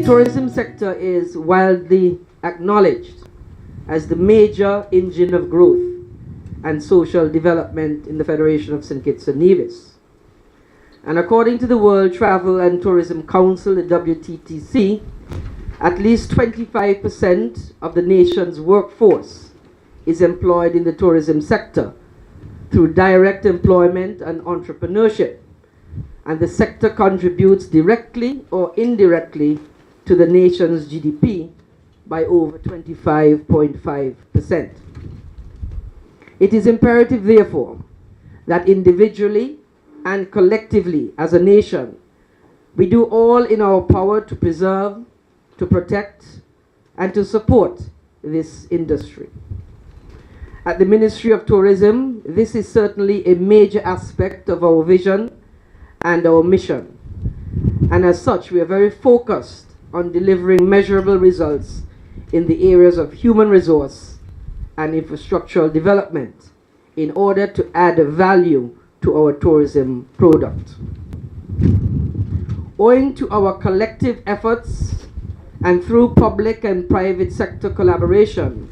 tourism sector is widely acknowledged as the major engine of growth and social development in the Federation of St. Kitts and Nevis. And according to the World Travel and Tourism Council, the WTTC, at least 25% of the nation's workforce is employed in the tourism sector through direct employment and entrepreneurship. And the sector contributes directly or indirectly to the nation's GDP by over 25.5%. It is imperative, therefore, that individually and collectively as a nation, we do all in our power to preserve, to protect, and to support this industry. At the Ministry of Tourism, this is certainly a major aspect of our vision and our mission. And as such, we are very focused on delivering measurable results in the areas of human resource and infrastructural development in order to add value to our tourism product. Owing to our collective efforts and through public and private sector collaboration,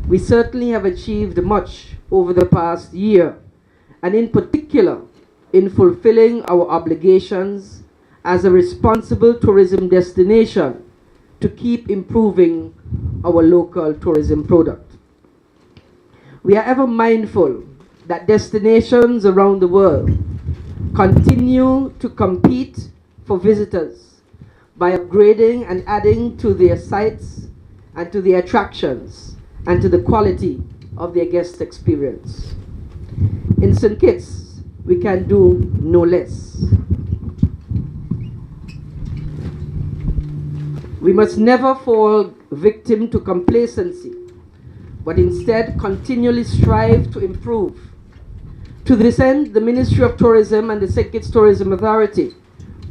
we certainly have achieved much over the past year, and in particular in fulfilling our obligations as a responsible tourism destination to keep improving our local tourism product. We are ever mindful that destinations around the world continue to compete for visitors by upgrading and adding to their sites and to their attractions and to the quality of their guest experience. In St. Kitts, we can do no less. We must never fall victim to complacency, but instead continually strive to improve. To this end, the Ministry of Tourism and the St. Kitts Tourism Authority,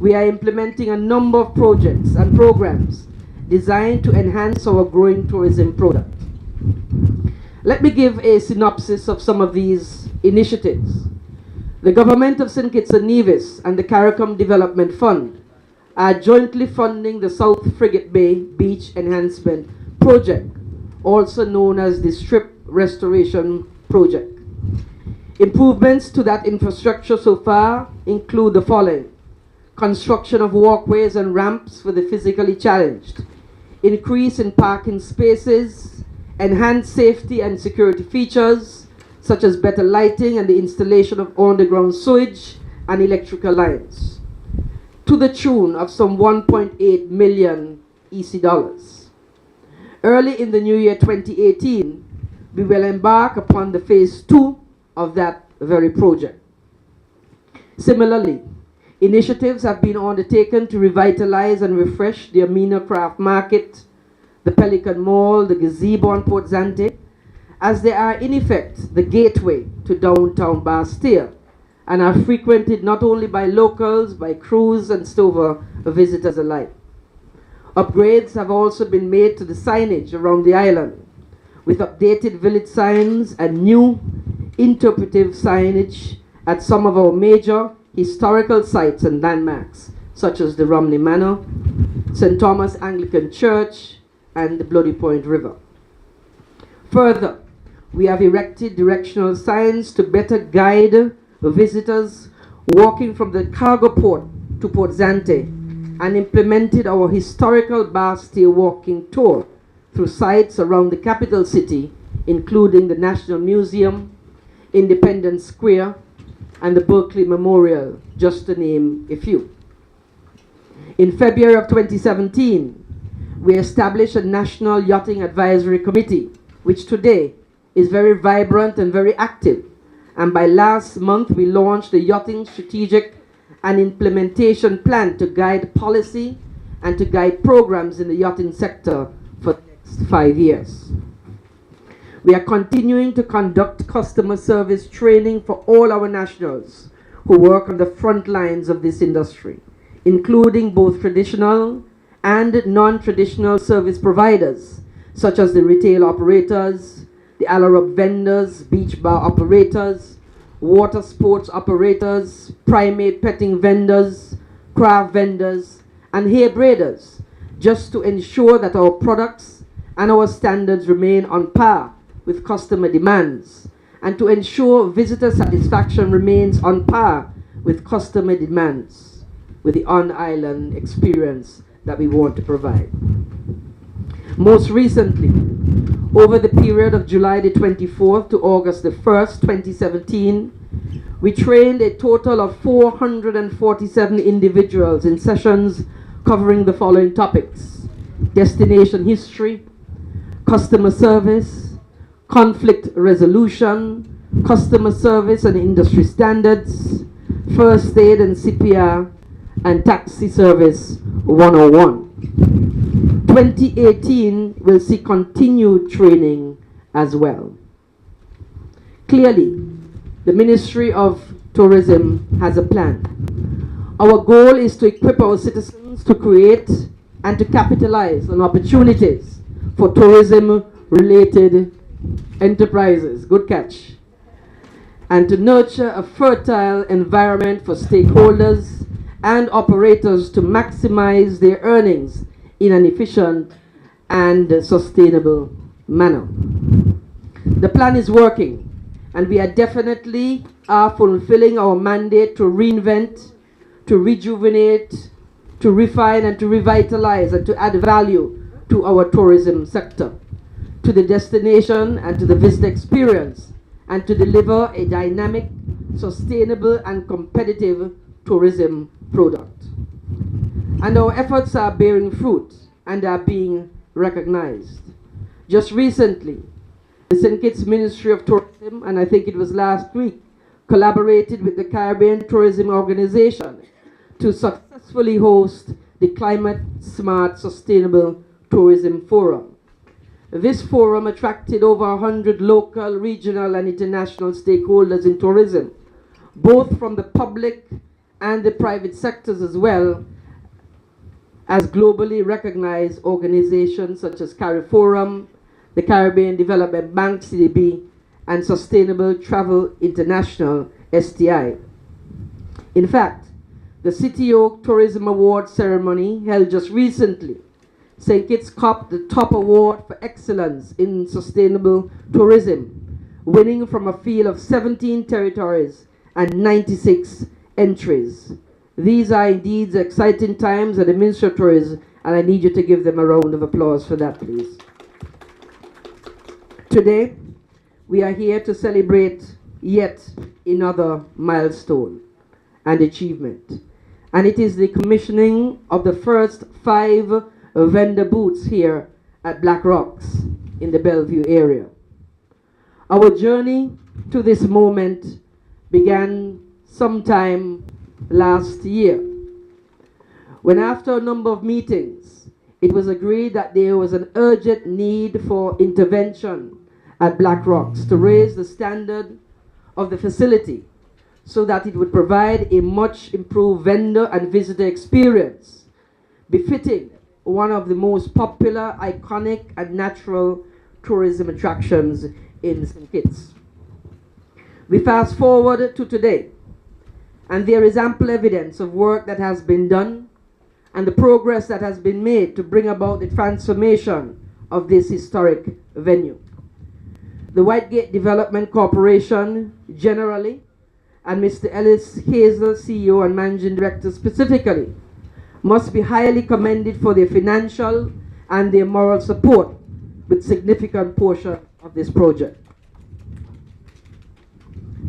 we are implementing a number of projects and programs designed to enhance our growing tourism product. Let me give a synopsis of some of these initiatives. The Government of St. Kitts and Nevis and the CARICOM Development Fund are jointly funding the South Frigate Bay Beach Enhancement Project, also known as the Strip Restoration Project. Improvements to that infrastructure so far include the following: construction of walkways and ramps for the physically challenged, increase in parking spaces, enhanced safety and security features, such as better lighting and the installation of underground sewage and electrical lines, to the tune of some 1.8 million EC dollars. Early in the new year 2018, we will embark upon the phase 2 of that very project. Similarly, initiatives have been undertaken to revitalize and refresh the Amina Craft Market, the Pelican Mall, the gazebo on Port Zante, as they are in effect the gateway to downtown Bastille and are frequented not only by locals, by cruise and stover visitors alike. Upgrades have also been made to the signage around the island, with updated village signs and new interpretive signage at some of our major historical sites and landmarks, such as the Romney Manor, St. Thomas Anglican Church, and the Bloody Point River. Further, we have erected directional signs to better guide visitors walking from the cargo port to Port Zante, and implemented our historical Bastille walking tour through sites around the capital city, including the National Museum, Independence Square, and the Berkeley Memorial, just to name a few. In February of 2017, we established a National Yachting Advisory Committee, which today is very vibrant and very active. And by last month, we launched the Yachting Strategic and Implementation Plan to guide policy and to guide programs in the yachting sector for the next 5 years. We are continuing to conduct customer service training for all our nationals who work on the front lines of this industry, including both traditional and non-traditional service providers, such as the retail operators, the Alarab vendors, beach bar operators, water sports operators, primate petting vendors, craft vendors, and hair braiders, just to ensure that our products and our standards remain on par with customer demands, and to ensure visitor satisfaction remains on par with customer demands, with the on-island experience that we want to provide. Most recently, over the period of July the 24th to August the 1st, 2017, we trained a total of 447 individuals in sessions covering the following topics: destination history, customer service, conflict resolution, customer service and industry standards, first aid and CPR, and taxi service 101. 2018 will see continued training as well. Clearly, the Ministry of Tourism has a plan. Our goal is to equip our citizens to create and to capitalize on opportunities for tourism-related enterprises, good catch, and to nurture a fertile environment for stakeholders and operators to maximize their earnings in an efficient and sustainable manner. The plan is working, and we are definitely fulfilling our mandate to reinvent, to rejuvenate, to refine, and to revitalize, and to add value to our tourism sector, to the destination and to the visitor experience, and to deliver a dynamic, sustainable, and competitive tourism product. And our efforts are bearing fruit and are being recognized. Just recently, the St. Kitts Ministry of Tourism, and I think it was last week, collaborated with the Caribbean Tourism Organization to successfully host the Climate Smart Sustainable Tourism Forum. This forum attracted over 100 local, regional, and international stakeholders in tourism, both from the public and the private sectors, as well as globally recognized organizations such as CariForum, the Caribbean Development Bank, CDB, and Sustainable Travel International, STI. In fact, the City Oak Tourism Award ceremony held just recently, St. Kitts copped the top award for excellence in sustainable tourism, winning from a field of 17 territories and 96 entries. These are indeed exciting times at the Ministry of Tourism, and I need you to give them a round of applause for that, please. Today, we are here to celebrate yet another milestone and achievement, and it is the commissioning of the first 5 vendor booths here at Black Rocks in the Bellevue area. Our journey to this moment began sometime last year, when after a number of meetings, it was agreed that there was an urgent need for intervention at Black Rocks to raise the standard of the facility so that it would provide a much improved vendor and visitor experience befitting one of the most popular, iconic, and natural tourism attractions in St. Kitts. We fast forward to today, and there is ample evidence of work that has been done and the progress that has been made to bring about the transformation of this historic venue. The Whitegate Development Corporation generally, and Mr. Ellis Hazel, CEO and Managing Director specifically, must be highly commended for their financial and their moral support with significant portion of this project.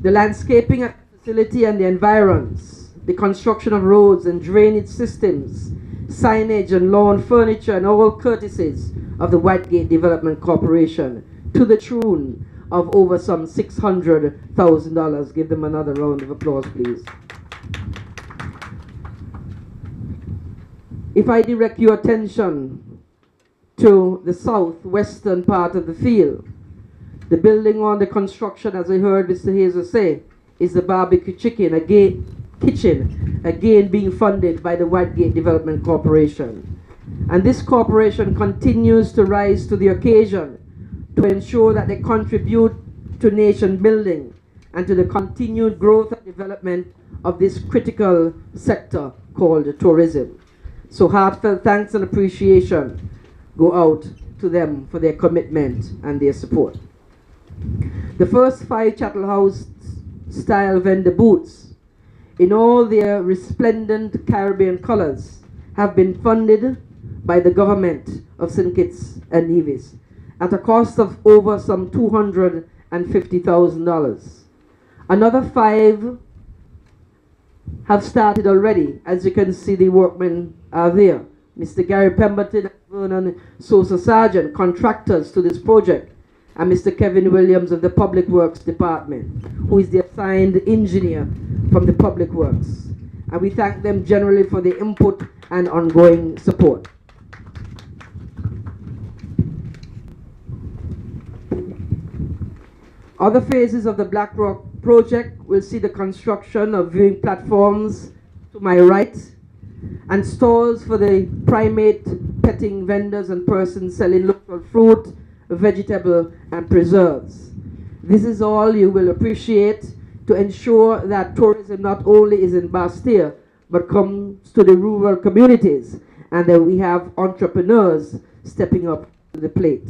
The landscaping at the facility and the environs, the construction of roads and drainage systems, signage and lawn furniture, and all courtesies of the Whitegate Development Corporation to the tune of over some $600,000. Give them another round of applause, please. If I direct your attention to the southwestern part of the field, the building on the construction, as I heard Mr. Hazel say, is the barbecue kitchen, again being funded by the Whitegate Development Corporation. And this corporation continues to rise to the occasion to ensure that they contribute to nation building and to the continued growth and development of this critical sector called tourism. So heartfelt thanks and appreciation go out to them for their commitment and their support. The first 5 Chattel House style vendor booths in all their resplendent Caribbean colors have been funded by the government of St. Kitts and Nevis at a cost of over some $250,000. Another 5 have started already. As you can see, the workmen are there. Mr. Gary Pemberton and Vernon Sosa Sargent, contractors to this project, and Mr. Kevin Williams of the Public Works Department, who is the assigned engineer from the Public Works. And we thank them generally for their input and ongoing support. Other phases of the Black Rock project will see the construction of viewing platforms to my right and stalls for the primate petting vendors and persons selling local fruit, vegetable, and preserves. This is all you will appreciate to ensure that tourism not only is in Bastille, but comes to the rural communities, and that we have entrepreneurs stepping up to the plate.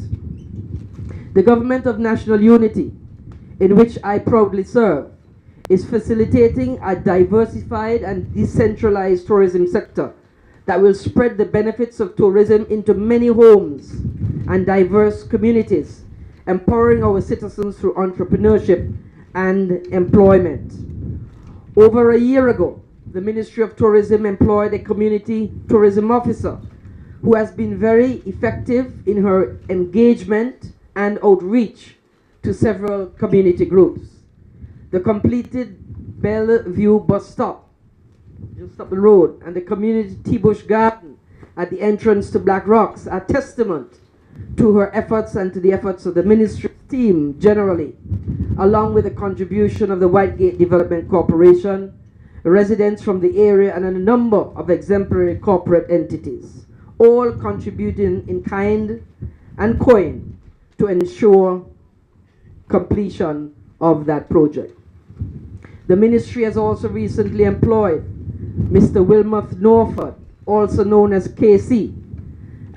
The Government of National Unity, in which I proudly serve, is facilitating a diversified and decentralized tourism sector that will spread the benefits of tourism into many homes and diverse communities, empowering our citizens through entrepreneurship and employment. Over a year ago, the Ministry of Tourism employed a community tourism officer who has been very effective in her engagement and outreach to several community groups. The completed Bellevue bus stop just up the road and the community tea bush garden at the entrance to Black Rocks are testament to her efforts and to the efforts of the ministry team generally, along with the contribution of the Whitegate Development Corporation, residents from the area, and a number of exemplary corporate entities, all contributing in kind and coin to ensure completion of that project. The ministry has also recently employed Mr. Wilmoth Norford, also known as KC,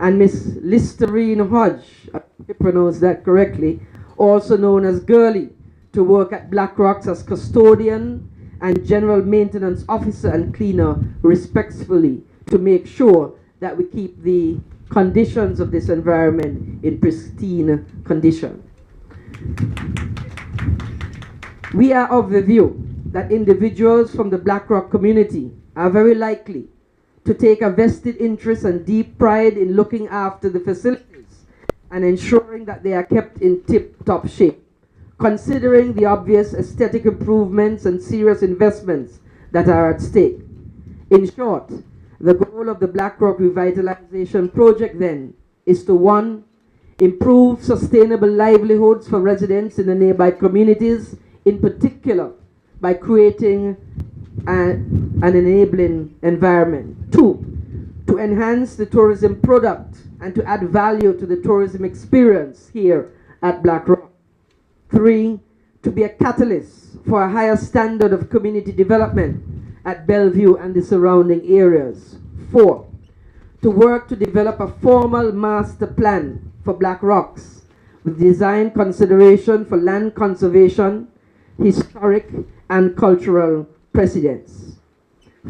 and Miss Listerine Hodge, I pronounced that correctly, also known as Girlie, to work at Black Rocks as custodian and general maintenance officer and cleaner, respectfully, to make sure that we keep the conditions of this environment in pristine condition. We are of the view that individuals from the Black Rock community are very likely to take a vested interest and deep pride in looking after the facilities and ensuring that they are kept in tip-top shape, considering the obvious aesthetic improvements and serious investments that are at stake. In short, the goal of the Black Rock Revitalization Project then is to 1. Improve sustainable livelihoods for residents in the nearby communities, in particular by creating an enabling environment. 2, to enhance the tourism product and to add value to the tourism experience here at Black Rock. 3, to be a catalyst for a higher standard of community development at Bellevue and the surrounding areas. 4, to work to develop a formal master plan for Black Rocks with design consideration for land conservation, historic and cultural precedents.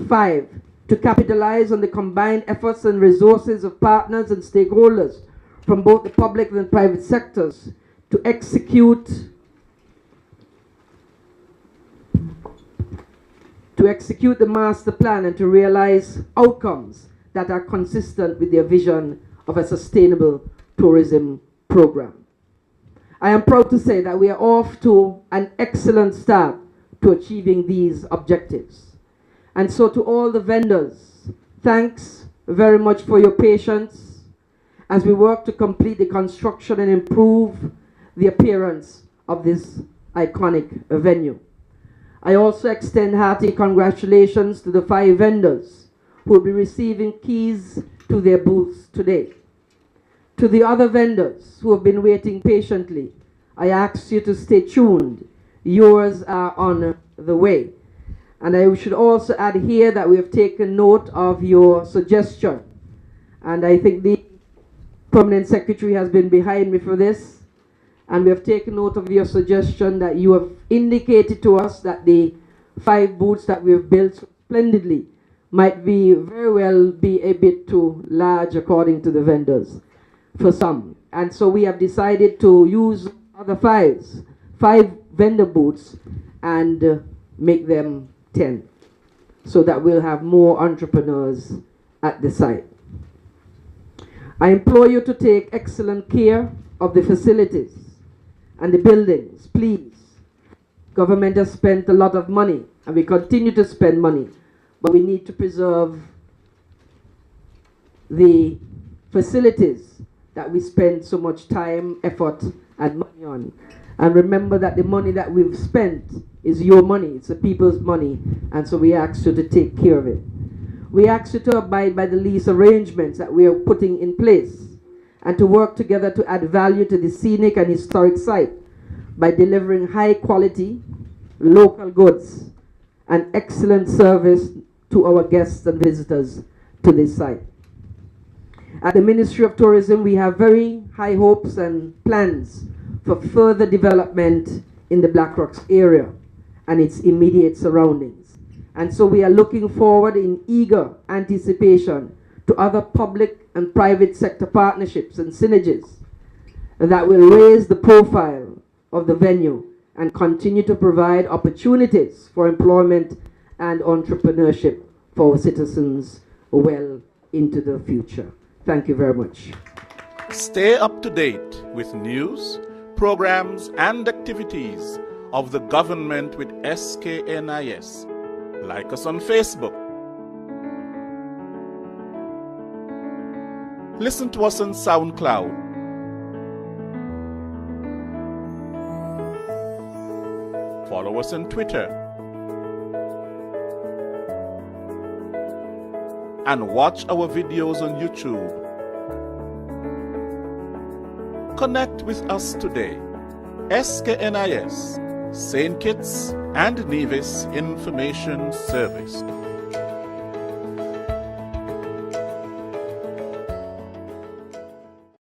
5, to capitalize on the combined efforts and resources of partners and stakeholders from both the public and private sectors to execute the master plan and to realize outcomes that are consistent with their vision of a sustainable tourism program. I am proud to say that we are off to an excellent start to achieving these objectives. And so to all the vendors, thanks very much for your patience as we work to complete the construction and improve the appearance of this iconic venue. I also extend hearty congratulations to the 5 vendors who will be receiving keys to their booths today. To the other vendors who have been waiting patiently, I ask you to stay tuned. Yours are on the way. And I should also add here that we have taken note of your suggestion. And I think the Permanent Secretary has been behind me for this. And we have taken note of your suggestion that you have indicated to us that the 5 booths that we have built splendidly might very well be a bit too large according to the vendors for some. And so we have decided to use other 5 vendor booths and make them 10, so that we'll have more entrepreneurs at the site. I implore you to take excellent care of the facilities and the buildings, please. Government has spent a lot of money, and we continue to spend money, but we need to preserve the facilities that we spend so much time, effort, and money on. And remember that the money that we've spent is your money, it's the people's money, and so we ask you to take care of it. We ask you to abide by the lease arrangements that we are putting in place, and to work together to add value to the scenic and historic site by delivering high quality, local goods, and excellent service to our guests and visitors to this site. At the Ministry of Tourism, we have very high hopes and plans for further development in the Black Rocks area and its immediate surroundings. And so we are looking forward in eager anticipation to other public and private sector partnerships and synergies that will raise the profile of the venue and continue to provide opportunities for employment and entrepreneurship for our citizens well into the future. Thank you very much. Stay up to date with news, programs, and activities of the government with SKNIS. Like us on Facebook. Listen to us on SoundCloud. Follow us on Twitter. And watch our videos on YouTube. Connect with us today. SKNIS, St. Kitts and Nevis Information Service.